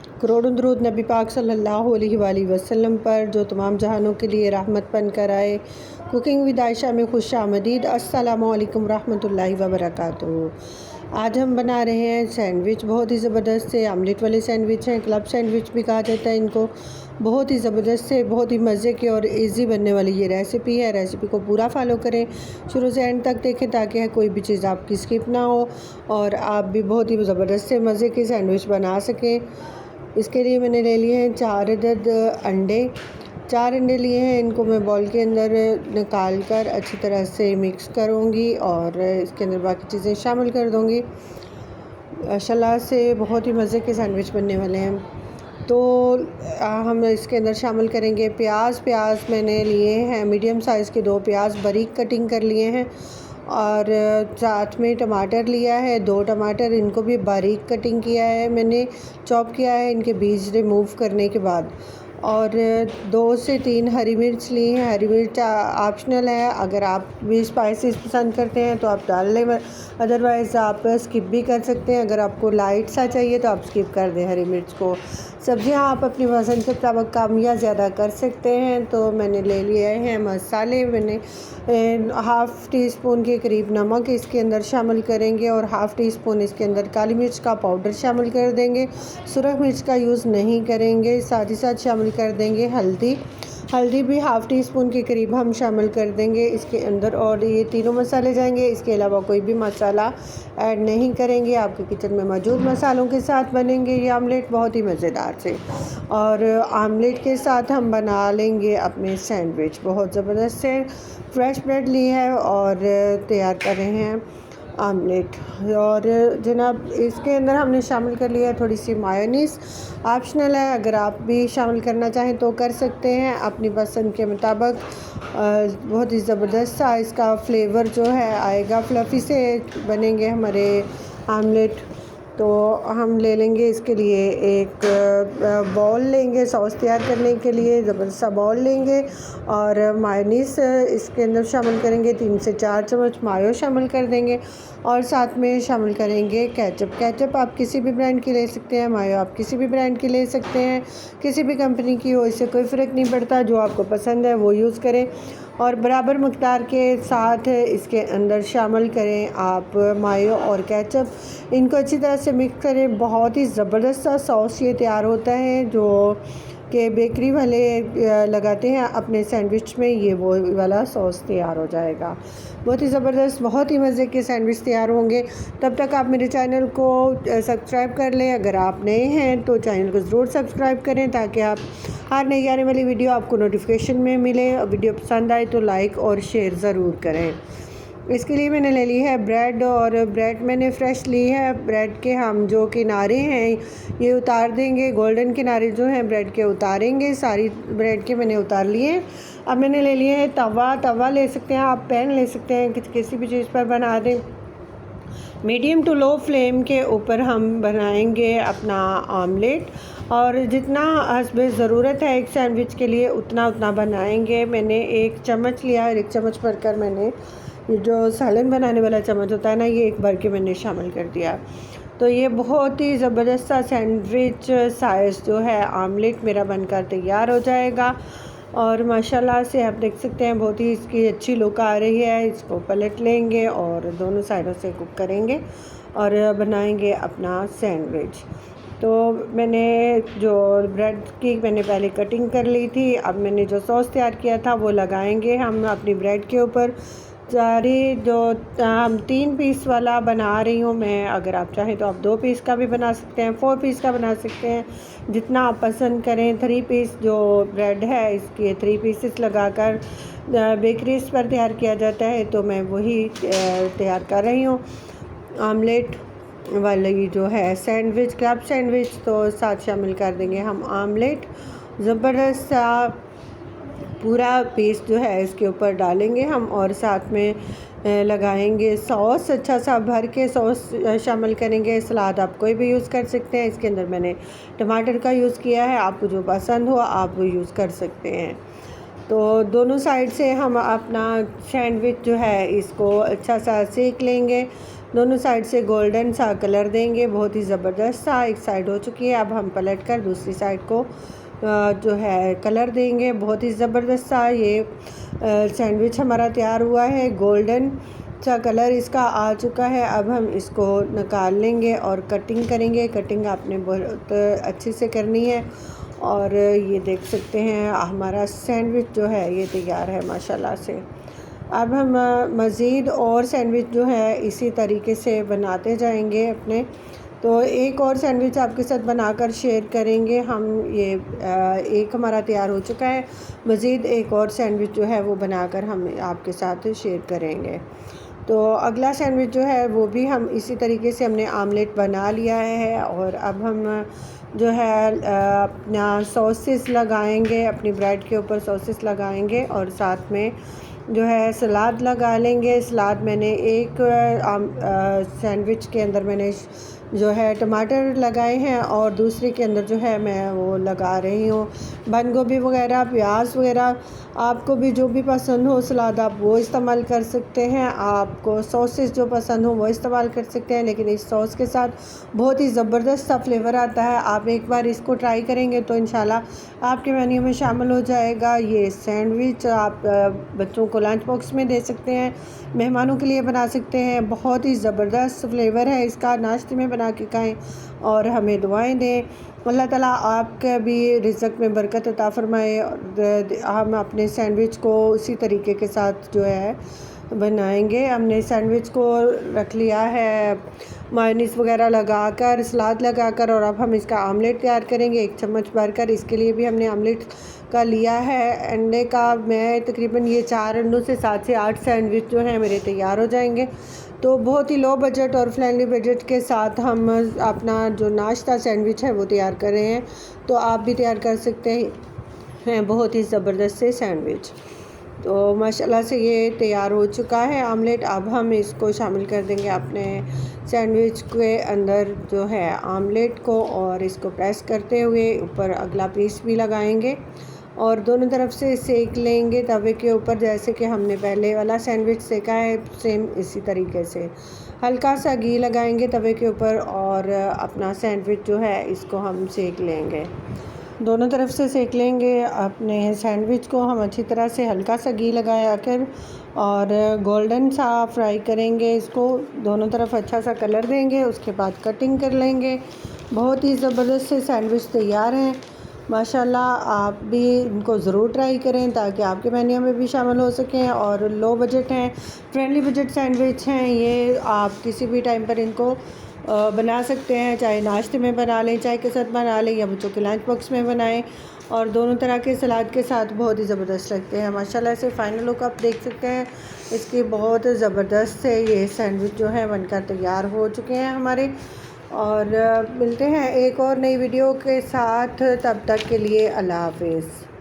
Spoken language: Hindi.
करोड़ों दरूद नबी पाक सल्लल्लाहु अलैहि वसल्लम पर जो तमाम जहानों के लिए रहमत बन कर आए। कुकिंग विद आयशा में खुश आमदीद। अस्सलामु अलैकुम रहमतुल्लाहि व बरकातुहू। आज हम बना रहे हैं सैंडविच। बहुत ही ज़बरदस्त से आमलेट वाले सैंडविच हैं, क्लब सैंडविच भी कहा जाता है इनको। बहुत ही ज़बरदस्त से, बहुत ही मज़े के और इजी बनने वाली ये रेसिपी है। रेसिपी को पूरा फॉलो करें, शुरू से एंड तक देखें ताकि कोई भी चीज़ आपकी स्किप ना हो और आप भी बहुत ही ज़बरदस्त से मज़े के सैंडविच बना सकें। इसके लिए मैंने ले लिए हैं 4 अदद अंडे। 4 अंडे लिए हैं, इनको मैं बॉल के अंदर निकाल कर अच्छी तरह से मिक्स करूँगी और इसके अंदर बाकी चीज़ें शामिल कर दूँगी। माशाल्लाह से बहुत ही मज़े के सैंडविच बनने वाले हैं। तो हम इसके अंदर शामिल करेंगे प्याज मैंने लिए हैं मीडियम साइज़ के 2 प्याज बारीक कटिंग कर लिए हैं और साथ में टमाटर लिया है 2 टमाटर, इनको भी बारीक कटिंग किया है मैंने, चॉप किया है इनके बीज रिमूव करने के बाद। और 2 से 3 हरी मिर्च ली हैं। हरी मिर्च ऑप्शनल है, अगर आप भी स्पाइसेस पसंद करते हैं तो आप डाल लें, अदरवाइज़ आप स्किप भी कर सकते हैं। अगर आपको लाइट सा चाहिए तो आप स्किप कर दें हरी मिर्च को। सब्ज़ियाँ आप अपनी पसंद के मुताबिक कम या ज़्यादा कर सकते हैं। तो मैंने ले लिए हैं मसाले। मैंने हाफ़ टी स्पून के करीब नमक इसके अंदर शामिल करेंगे और हाफ़ टी स्पून इसके अंदर काली मिर्च का पाउडर शामिल कर देंगे। सुरख मिर्च का यूज़ नहीं करेंगे। साथ ही साथ शामिल कर देंगे हल्दी भी हाफ़ टी स्पून के करीब हम शामिल कर देंगे इसके अंदर। और ये तीनों मसाले जाएंगे, इसके अलावा कोई भी मसाला ऐड नहीं करेंगे। आपके किचन में मौजूद मसालों के साथ बनेंगे ये आमलेट बहुत ही मज़ेदार से। और आमलेट के साथ हम बना लेंगे अपने सैंडविच बहुत ज़बरदस्त से। फ्रेश ब्रेड ली है और तैयार कर रहे हैं आमलेट। और जनाब इसके अंदर हमने शामिल कर लिया है थोड़ी सी मायोनीज़, ऑप्शनल है, अगर आप भी शामिल करना चाहें तो कर सकते हैं अपनी पसंद के मुताबिक। बहुत ही ज़बरदस्त सा इसका फ्लेवर जो है आएगा, फ्लफ़ी से बनेंगे हमारे आमलेट। तो हम ले लेंगे इसके लिए एक बॉल लेंगे सॉस तैयार करने के लिए, ज़बरदस्त सा बॉल लेंगे और मायोनीज़ इसके अंदर शामिल करेंगे। 3 से 4 चम्मच मायो शामिल कर देंगे और साथ में शामिल करेंगे केचप आप किसी भी ब्रांड की ले सकते हैं, मायो आप किसी भी ब्रांड की ले सकते हैं, किसी भी कंपनी की हो, इससे कोई फ़र्क नहीं पड़ता, जो आपको पसंद है वो यूज़ करें। और बराबर मक़दार के साथ इसके अंदर शामिल करें आप मायो और केचप। इनको अच्छी तरह से मिक्स करें। बहुत ही ज़बरदस्त सा सॉस ये तैयार होता है जो कि बेकरी वाले लगाते हैं अपने सैंडविच में, ये वो वाला सॉस तैयार हो जाएगा। बहुत ही ज़बरदस्त, बहुत ही मज़े के सैंडविच तैयार होंगे। तब तक आप मेरे चैनल को सब्सक्राइब कर लें। अगर आप नए हैं तो चैनल को ज़रूर सब्सक्राइब करें ताकि आप हर नई आने वाली वीडियो आपको नोटिफिकेशन में मिले। वीडियो पसंद आए तो लाइक और शेयर ज़रूर करें। इसके लिए मैंने ले ली है ब्रेड और ब्रेड मैंने फ़्रेश ली है। ब्रेड के हम जो किनारे हैं ये उतार देंगे, गोल्डन किनारे जो हैं ब्रेड के उतारेंगे। सारी ब्रेड के मैंने उतार लिए हैं। अब मैंने ले लिए है तवा ले सकते हैं आप, पैन ले सकते हैं, किसी भी चीज़ पर बना दें। मीडियम टू लो फ्लेम के ऊपर हम बनाएंगे अपना आमलेट और जितना हस्बे ज़रूरत है एक सैंडविच के लिए उतना बनाएंगे। मैंने 1 चम्मच लिया है, 1 चम्मच भरकर मैंने ये जो सालन बनाने वाला चम्मच होता है ना, ये एक भर के मैंने शामिल कर दिया। तो ये बहुत ही ज़बरदस्त सा सैंडविच साइज़ जो है आमलेट मेरा बनकर तैयार हो जाएगा। और माशाल्लाह से आप देख सकते हैं बहुत ही इसकी अच्छी लुक आ रही है। इसको पलट लेंगे और दोनों साइडों से कुक करेंगे और बनाएंगे अपना सैंडविच। तो मैंने जो ब्रेड की मैंने पहले कटिंग कर ली थी, अब मैंने जो सॉस तैयार किया था वो लगाएंगे हम अपनी ब्रेड के ऊपर। सारी जो हम 3 पीस वाला बना रही हूँ मैं, अगर आप चाहें तो आप 2 पीस का भी बना सकते हैं, 4 पीस का बना सकते हैं, जितना आप पसंद करें। 3 पीस जो ब्रेड है इसके 3 पीसेस लगाकर बेकरीज पर तैयार किया जाता है, तो मैं वही तैयार कर रही हूँ आमलेट वाली जो है सैंडविच, क्लब सैंडविच। तो साथ शामिल कर देंगे हम आमलेट, ज़बरदस्त सा पूरा पीस जो है इसके ऊपर डालेंगे हम और साथ में लगाएंगे सॉस, अच्छा सा भर के सॉस शामिल करेंगे। सलाद आप कोई भी यूज़ कर सकते हैं, इसके अंदर मैंने टमाटर का यूज़ किया है, आपको जो पसंद हो आप वो यूज़ कर सकते हैं। तो दोनों साइड से हम अपना सैंडविच जो है इसको अच्छा सा सेक लेंगे। दोनों साइड से गोल्डन सा कलर देंगे, बहुत ही ज़बरदस्त सा। एक साइड हो चुकी है, अब हम पलट कर दूसरी साइड को जो है कलर देंगे। बहुत ही ज़बरदस्त सा ये सैंडविच हमारा तैयार हुआ है। गोल्डन सा कलर इसका आ चुका है। अब हम इसको निकाल लेंगे और कटिंग करेंगे। कटिंग आपने बहुत अच्छे से करनी है। और ये देख सकते हैं हमारा सैंडविच जो है ये तैयार है माशाल्लाह से। अब हम मज़ीद और सैंडविच जो है इसी तरीके से बनाते जाएंगे अपने। तो एक और सैंडविच आपके साथ बनाकर शेयर करेंगे हम। ये एक हमारा तैयार हो चुका है, मज़ीद एक और सैंडविच जो है वो बनाकर हम आपके साथ शेयर करेंगे। तो अगला सैंडविच जो है वो भी हम इसी तरीके से हमने आमलेट बना लिया है। और अब हम जो है अपना सॉसेस लगाएंगे, अपनी ब्रेड के ऊपर सॉसेस लगाएंगे और साथ में जो है सलाद लगा लेंगे। सलाद मैंने एक सैंडविच के अंदर मैंने जो है टमाटर लगाए हैं और दूसरे के अंदर जो है मैं वो लगा रही हूँ बंद गोभी वगैरह, प्याज वगैरह। आपको भी जो भी पसंद हो सलाद आप वो इस्तेमाल कर सकते हैं। आपको सॉसेस जो पसंद हो वो इस्तेमाल कर सकते हैं, लेकिन इस सॉस के साथ बहुत ही ज़बरदस्त सा फ्लेवर आता है। आप एक बार इसको ट्राई करेंगे तो इंशाल्लाह आपके मेन्यू में शामिल हो जाएगा। ये सैंडविच आप बच्चों को लंच बॉक्स में दे सकते हैं, मेहमानों के लिए बना सकते हैं। बहुत ही ज़बरदस्त फ्लेवर है इसका। नाश्ते में बना के खाएँ और हमें दुआएं दें। अल्लाह ताला आपके भी रिज़्क़ में बरकत अता फ़रमाए। और हम अपने सैंडविच को उसी तरीके के साथ जो है बनाएंगे। हमने सैंडविच को रख लिया है मायोनीज़ वगैरह लगाकर, सलाद लगाकर, और अब हम इसका आमलेट तैयार करेंगे 1 चम्मच भरकर। इसके लिए भी हमने आमलेट का लिया है अंडे का। मैं तकरीबन ये 4 अंडों से 7 से 8 सैंडविच जो हैं मेरे तैयार हो जाएंगे। तो बहुत ही लो बजट और फ्रेंडली बजट के साथ हम अपना जो नाश्ता सैंडविच है वो तैयार कर रहे हैं। तो आप भी तैयार कर सकते हैं बहुत ही ज़बरदस्त से सैंडविच। तो माशाल्लाह से ये तैयार हो चुका है आमलेट। अब हम इसको शामिल कर देंगे अपने सैंडविच के अंदर जो है आमलेट को, और इसको प्रेस करते हुए ऊपर अगला पीस भी लगाएंगे और दोनों तरफ से सेक लेंगे तवे के ऊपर, जैसे कि हमने पहले वाला सैंडविच सेका है सेम इसी तरीके से। हल्का सा घी लगाएंगे तवे के ऊपर और अपना सैंडविच जो है इसको हम सेक लेंगे। दोनों तरफ से सेक लेंगे अपने सैंडविच को हम अच्छी तरह से, हल्का सा घी लगाया कर और गोल्डन सा फ्राई करेंगे इसको। दोनों तरफ अच्छा सा कलर देंगे, उसके बाद कटिंग कर लेंगे। बहुत ही ज़बरदस्त से सैंडविच तैयार हैं माशाल्लाह। आप भी इनको ज़रूर ट्राई करें ताकि आपके मेन्यू में भी शामिल हो सकें। और लो बजट हैं, फ्रेंडली बजट सैंडविच हैं ये। आप किसी भी टाइम पर इनको बना सकते हैं, चाहे नाश्ते में बना लें, चाय के साथ बना लें, या बच्चों के लंच बॉक्स में बनाएं। और दोनों तरह के सलाद के साथ बहुत ही ज़बरदस्त लगते हैं माशाल्लाह से। फ़ाइनल लुक आप देख सकते हैं इसकी। बहुत ज़बरदस्त से ये सैंडविच जो है बनकर तैयार हो चुके हैं हमारे। और मिलते हैं एक और नई वीडियो के साथ, तब तक के लिए अल्लाह हाफ़िज़।